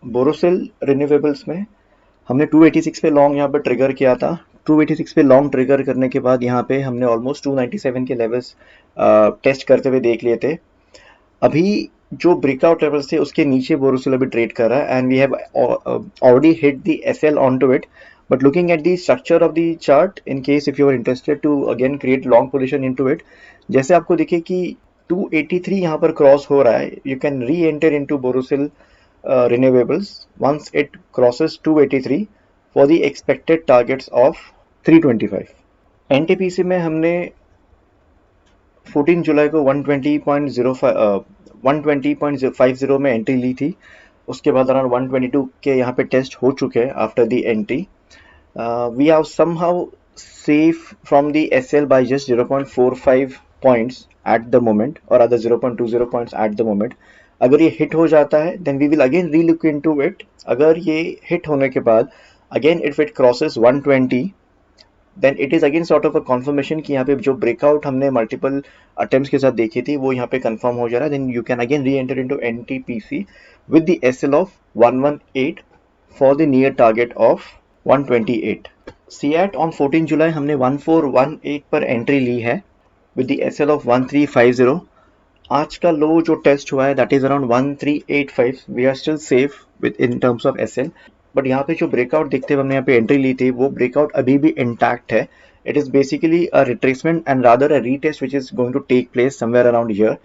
Borosil renewables में हमने 286 पे लॉन्ग यहाँ पर ट्रिगर किया था। 286 पे लॉन्ग ट्रिगर करने के बाद यहाँ पे हमने ऑलमोस्ट 297 के लेवल्स टेस्ट करते हुए देख लिए थे। अभी जो ब्रेकआउट लेवल्स थे उसके नीचे बोरोसिल अभी ट्रेड कर रहा है and we have already hit the SL onto it. But looking at the structure of the chart, in case if you are interested to again create long position into it, जैसे आपको दिखे कि 283 यहाँ पर cross हो रहा है, you can re-enter into Borosil renewables once it crosses 283 for the expected targets of 325. NTPC में हमने 14 जुलाई को 120.50 में एंट्री ली थी। उसके बाद अराउंड 122 के यहाँ पे टेस्ट हो चुके हैं after the entry. We have somehow safe from the SL by just 0.45 points at the moment, or other 0.20 points at the moment. अगर ये हिट हो जाता है then we will again relook into it. अगर ये हिट होने के बाद again if it crosses 120 then it is again sort of a confirmation कि यहाँ पे जो breakout हमने multiple attempts के साथ देखी थी वो यहाँ पे confirm हो जा रहा है। then you can again re-enter into NTPC with the SL of 118 for the near target of 128. CAT on 14 जुलाई हमने 1418 पर एंट्री ली है विद द SL ऑफ 1350। आज का लो जो टेस्ट हुआ है that is around 1385। We are still safe with in terms of SL। But यहाँ पे जो ब्रेकआउट दिखते हुए हमने यहाँ पे एंट्री ली थी वो ब्रेकआउट अभी भी इंटैक्ट है। It is basically a retracement and rather a retest which is going to take place somewhere around here.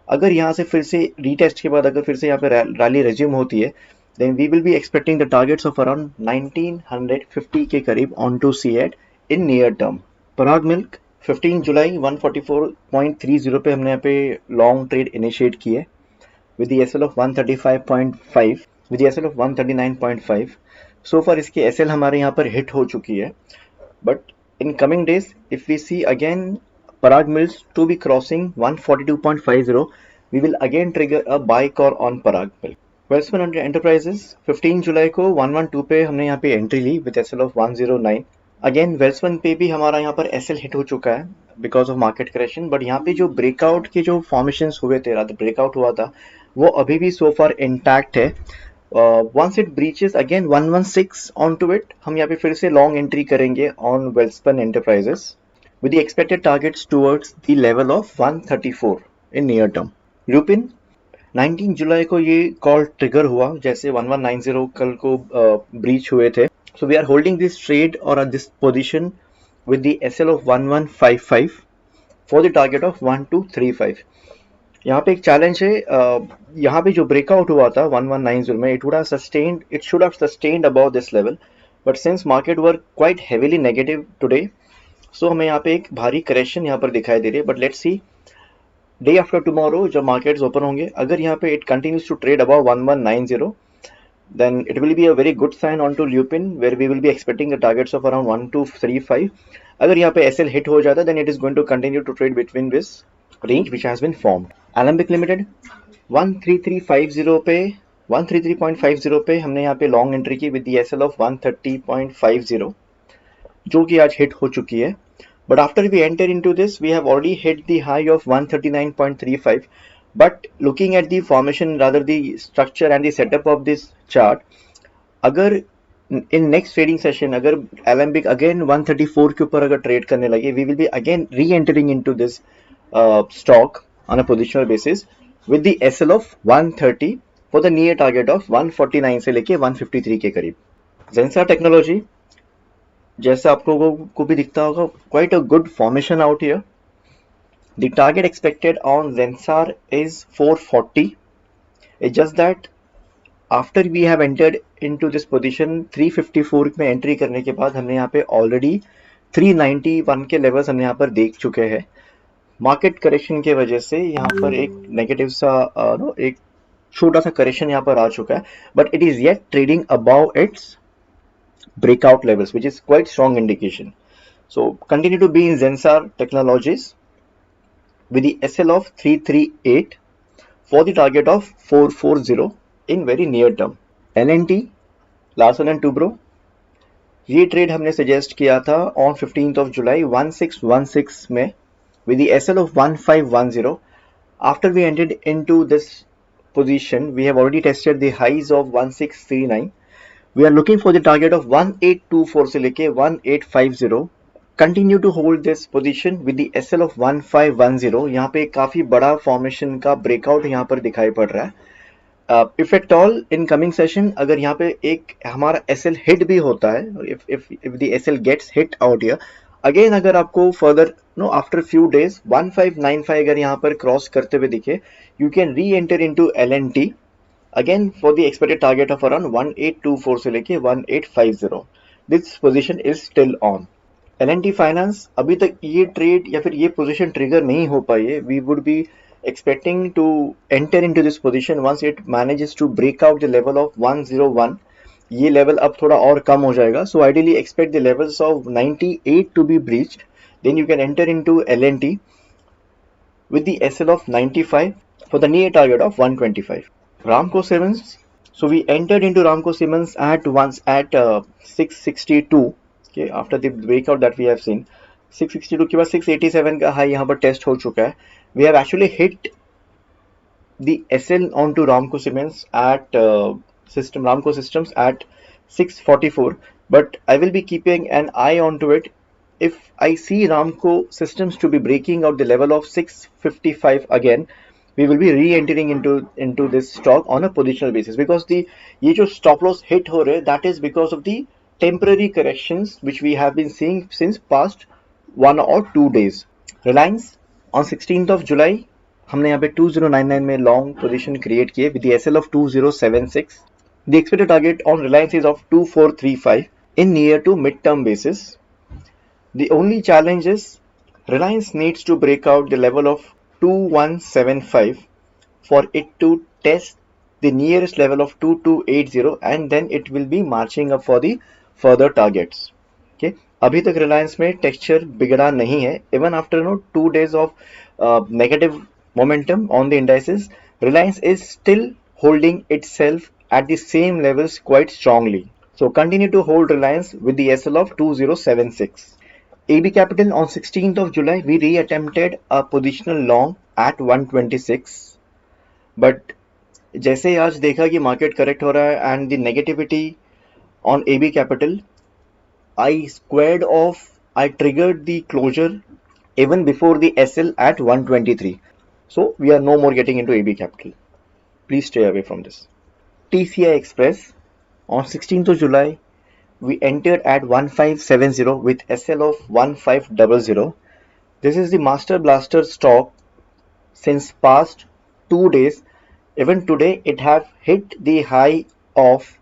अगर यहाँ से फिर से रीटेस्ट के बाद अगर फिर से यहाँ पे रैली रेज्यूम होती है then we will be expecting the targets of around 1950 के करीब onto CAT in near term. Parag milk 15 जुलाई 144.30 पे हमने यहाँ पे लॉन्ग ट्रेड इनिशिएट किए with the SL of 135.5 with the SL of 139.5. so far इसकी SL हमारे यहाँ पर हिट हो चुकी है, but in coming days if we see again Parag Mills to be crossing 142.50, we will again trigger a buy call on Parag Mills. Welspun enterprises 15 जुलाई को 112 पे हमने यहाँ पे एंट्री ली with SL of 109। Again Welspun पे भी हमारा यहाँ पर एसएल हिट हो चुका है because of market correction. But यहाँ पे जो ब्रेकआउट के जो फॉर्मेशंस हुए थे, ब्रेकआउट हुआ था, वो अभी भी सो फार इंटैक्ट है। Once it breaches again 116 on to it, हम यहाँ पे फिर से लॉन्ग एंट्री करेंगे on Welspun enterprises with the expected targets towards the level of 134 in near term. Lupin 19 जुलाई को ये कॉल ट्रिगर हुआ जैसे 1190 कल को ब्रीच हुए थे। So we are holding this trade और this position with the SL of 1155 for the target of 1235। यहाँ पे एक चैलेंज है, यहाँ पे जो ब्रेकआउट हुआ था 1190 में, it should have sustained above this level, but since market were quite heavily negative today, so हमें यहाँ पे एक भारी करेक्शन यहाँ पर दिखाई दे रही है। But let's see day after tomorrow जब मार्केट्स ओपन होंगे, अगर यहाँ पे it continues to trade above 1190 then it will be a very good sign onto Lupin where we will be expecting the targets of around 1235. अगर यहाँ पे SL hit हो जाता है then it is going to continue to trade between this range which has been formed. Alembic Limited 13350 पे 133.50 पे हमने यहाँ पे लॉन्ग एंट्री की with the SL of 130.50 जो कि आज हिट हो चुकी है। But after we enter into this, we have already hit the high of 139.35. But looking at the formation, rather the structure and the setup of this chart, अगर in next trading session अगर Alembic again 134 के ऊपर अगर trade करने लगे, we will be again re-entering into this stock on a positional basis with the SL of 130 for the near target of 149 से लेके 153 के करीब। Zensar Technology जैसा आप लोगों को भी दिखता होगा, quite a good formation out here. The target expected on Zensar is 440. It's just that after we have entered into this position 354 में एंट्री करने के बाद हमने यहाँ पे ऑलरेडी 391 के लेवल्स हमने यहाँ पर देख चुके हैं। मार्केट करेक्शन के वजह से यहाँ पर एक नेगेटिव सा एक छोटा सा करेक्शन यहाँ पर आ चुका है, but it is yet trading above its breakout levels, which is quite strong indication. So continue to be in Zensar Technologies with the SL of 338 for the target of 440 in very near term. L&T Larsen and Toubro, ये trade हमने suggest किया था on 15th of July 1616 में with the SL of 1510. After we entered into this position, we have already tested the highs of 1639. We are looking for the target of 1824 से लेके 1850. Continue to hold this position with the SL of 1510. यहाँ पे काफी बड़ा formation का breakout यहाँ पर दिखाई पड़ रहा है. If at all in coming session अगर यहाँ पे एक हमारा SL हिट भी होता है, if the SL gets hit out here, again अगर आपको फर्दर आफ्टर फ्यू डेज 1595 अगर यहाँ पर क्रॉस करते हुए दिखे, यू कैन री enter into LNT again for the expected target of around 1824 से लेके 1850. This position is still on. LNT finance अभी तक ये ट्रेड या फिर ये पोजीशन ट्रिगर नहीं हो पाई है. We would be expecting to enter into this position once it manages to break out the level of 101. ये लेवल अब थोड़ा और कम हो जाएगा. So ideally expect the levels of 98 to be breached. Then you can enter into LNT with the SL of 95 for the near target of 125. Ramco Siemens. So we entered into Ramco Siemens at 662. Okay, after the breakout that we have seen, 662 के बाद 687 का high यहाँ पर test हो चुका है. We have actually hit the SL onto Ramco Siemens at Ramco Systems at 644, but I will be keeping an eye onto it. If I see Ramco Systems to be breaking out the level of 655 again, we will be re-entering into this stock on a positional basis, because ये जो stop loss hit हो रहे, that is because of the temporary corrections which we have been seeing since past 1 or 2 days. Reliance on 16th of July हमने यहाँ पे 2099 में long position create किए with the SL of 2076. The expected target on Reliance is of 2435 in near to mid-term basis. The only challenge is Reliance needs to break out the level of 2175 for it to test the nearest level of 2280, and then it will be marching up for the further targets. Okay, अभी तक रिलायंस में texture बिगड़ा नहीं है. Even after 2 days of negative momentum on the indices, Reliance is still holding itself at the same levels quite strongly. So continue to hold Reliance with the SL of 2076. AB Capital on 16th of July, we re-attempted a positional long at 126. But जैसे आज देखा कि market correct हो रहा है and the negativity on AB Capital, I squared off, I triggered the closure even before the SL at 123. So we are no more getting into AB Capital. Please stay away from this. TCI Express on 16th of July, we entered at 1570 with SL of 1500. This is the master blaster stock since past 2 days. Even today it have hit the high of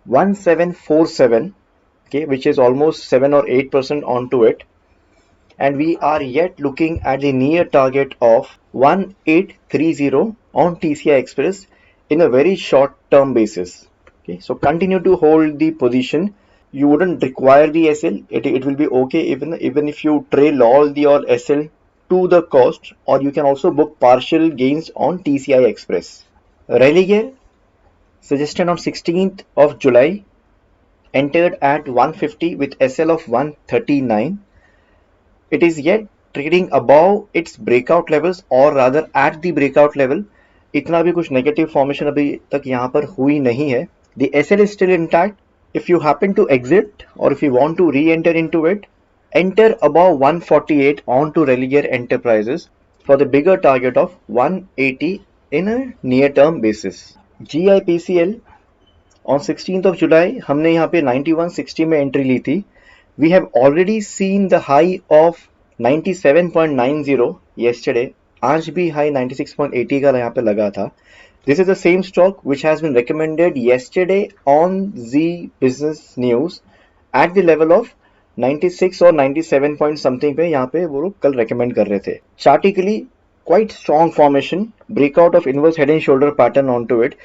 1747, okay, which is almost 7 or 8% onto it, and we are yet looking at the near target of 1830 on TCI Express in a very short term basis. Okay, so continue to hold the position. You wouldn't require the SL. It will be okay even if you trail all your SL to the cost, or you can also book partial gains on TCI Express. Religare suggested on 16th of July, entered at 150 with SL of 139. It is yet trading above its breakout levels, or rather at the breakout level. इतना भी कुछ negative formation अभी तक यहाँ पर हुई नहीं है. The SL is still intact. If you happen to exit or if you want to re-enter into it, enter above 148 onto Religare Enterprises for the bigger target of 180 in a near-term basis. GIPCL on 16th of July, हमने यहाँ पे 9160 में entry ली थी. We have already seen the high of 97.90 yesterday. आज भी high 96.80 का यहाँ पे लगा था. This is the same stock which has been recommended yesterday on Zee Business News at the level of 96 or 97 point something पे यहाँ पे वो लोग कल recommend कर रहे थे. Chartically quite strong formation, breakout of inverse head and shoulder pattern onto it,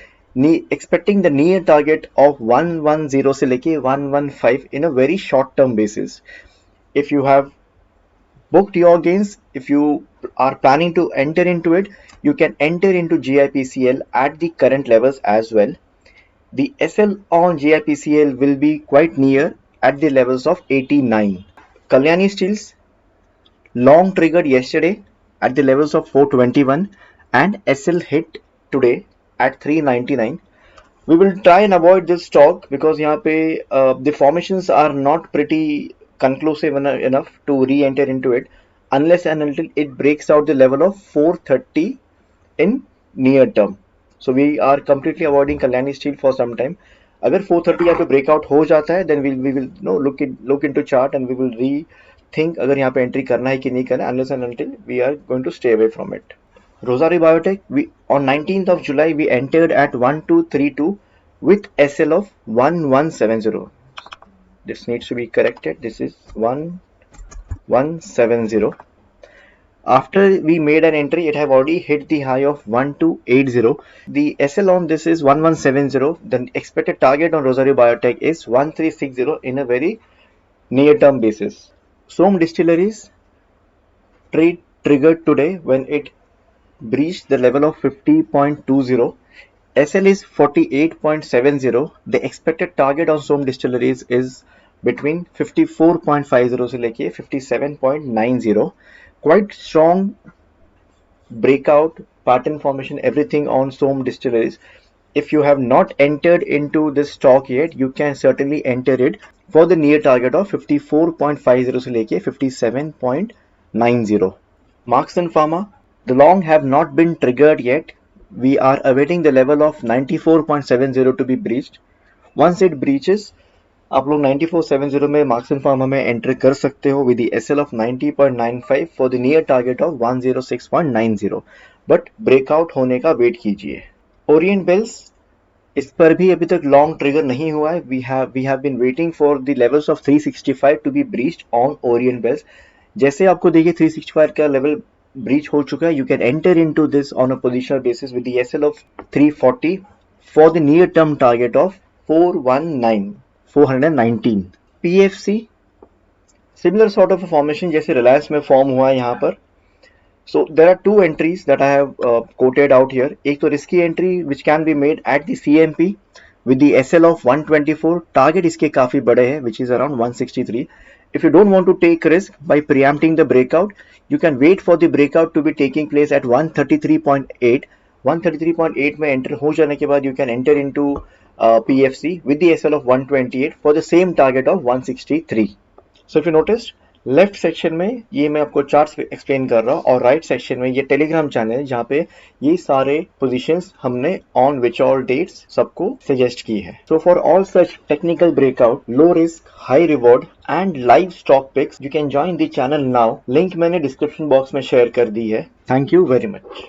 expecting the near target of 110 से लेके 115 in a very short term basis. If you have booked your gains, if you are planning to enter into it, you can enter into GIPCL at the current levels as well. The SL on GIPCL will be quite near at the levels of 89. Kalyani Steels long triggered yesterday at the levels of 421 and SL hit today at 399. We will try and avoid this stock because यहाँ पे the formations are not pretty conclusive enough to re-enter into it unless and until it breaks out the level of 430 in near term. So we are completely avoiding Kalyani Steel for some time. अगर 430 यहाँ पे breakout हो जाता है then we will look into chart and we will rethink अगर यहाँ पे entry करना है कि नहीं करना है unless and until we are going to stay away from it. Rosario Biotech, on 19th of July we entered at 1232 with SL of 1170. This needs to be corrected. This is 1170. After we made an entry, it have already hit the high of 1280. The SL on this is 1170. The expected target on Rosario Biotech is 1360 in a very near term basis. Som Distilleries trade triggered today when it breached the level of 50.20. SL is 48.70. The expected target on Som Distilleries is between 54.50 से लेके 57.90. Quite strong breakout, pattern formation, everything on Som Distilleries. If you have not entered into this stock yet, you can certainly enter it for the near target of 54.50 से लेके 57.90. Marks and Pharma, the long have not been triggered yet. We are awaiting the level of 94.70 to be breached. Once it breaches, आप लोग 9470 में Marksans Pharma में enter कर सकते हो with the SL of 90.95 for the near target of 106.90. But breakout होने का wait कीजिए. ओरिएंट बेल्स, इस पर भी अभी तक लॉन्ग ट्रिगर नहीं हुआ है. We have been waiting for the levels of 365 to be breached on Orient Bells. जैसे आपको देखिए 365 का लेवल ब्रीच हो चुका है, you can enter into this on a positional basis with the SL of 340 for the near term target of 419. PFC, similar sort of a formation जैसे Reliance में form हुआ है यहाँ पर. So there are two entries that I have quoted out here. एक तो risky entry which can be made at the CMP with the SL of 124. Target इसके काफी बड़े हैं which is around 163. If you don't want to take risk by preempting the breakout, you can wait for the breakout to be taking place at 133.8. 133.8 में enter हो जाने के बाद you can enter into PFC with the SL of 128 for the same target of 163. So if you noticed, left section में ये मैं आपको charts explain कर रहा हूँ और राइट सेक्शन में ये टेलीग्राम चैनल है जहाँ पे ये सारे पोजीशंस हमने ऑन विच ऑल डेट्स सबको सजेस्ट की है. So for all such technical breakout, low risk, high reward and live stock picks, you can join the channel now. Link मैंने डिस्क्रिप्शन बॉक्स में शेयर कर दी है. Thank you very much.